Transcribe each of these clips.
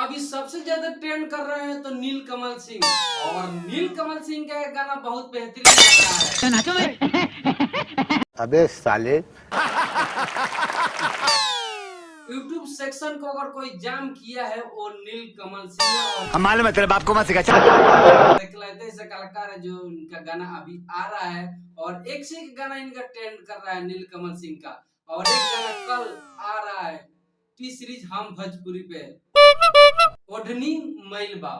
अभी सबसे ज्यादा ट्रेंड कर रहे हैं तो नीलकमल सिंह, और नीलकमल सिंह का एक गाना बहुत बेहतरीन लग रहा है। अबे साले यूट्यूब सेक्शन को अगर कोई जाम किया है वो नीलकमल सिंह। हम मालूम है तेरे बाप को मत सिखा। ऐसे कलाकार है जो इनका गाना अभी आ रहा है, और एक से एक गाना इनका ट्रेंड कर रहा है नीलकमल सिंह का। और एक गाना कल आ रहा है टी सीरीज हम भोजपुरी पे, ओढ़नी मैलबा,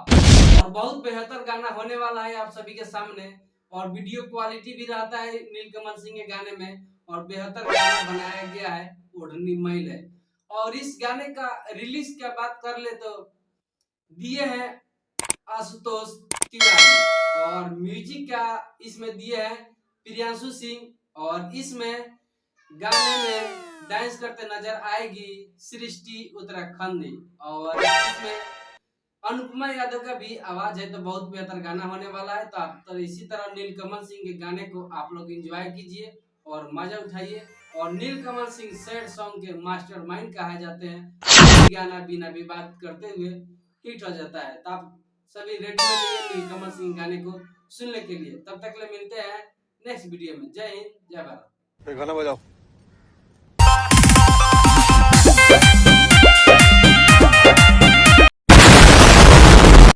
और बहुत बेहतर गाना होने वाला है आप सभी के सामने। और वीडियो क्वालिटी भी रहता है नीलकमल सिंह के गाने में, और बेहतर गाना बनाया गया है, ओढ़नी मैल है। और इस गाने का रिलीज की बात कर ले तो दिए हैं आशुतोष तिवारी, और म्यूजिक का इसमें दिए हैं प्रियांशु सिंह, और इसमें गाने में डांस करते नजर आएगी सृष्टि उत्तराखंडी, और इसमें अनुपमा यादव का भी आवाज है। तो बहुत बेहतर गाना होने वाला है। तो आप तो इसी तरह नीलकमल सिंह के गाने को आप लोग एंजॉय कीजिए और मजा उठाइए। और नीलकमल सिंह सैड सॉन्ग के मास्टरमाइंड कहा जाते हैं। गाना बिना विवाद करते हुए हिट हो जाता है। तो आप सभी रेडी हो जाइए नीलकमल सिंह गाने को सुनने के लिए। तब तक ले मिलते हैं नेक्स्ट वीडियो में। जय हिंद, जय भारत। गाना बजाओ।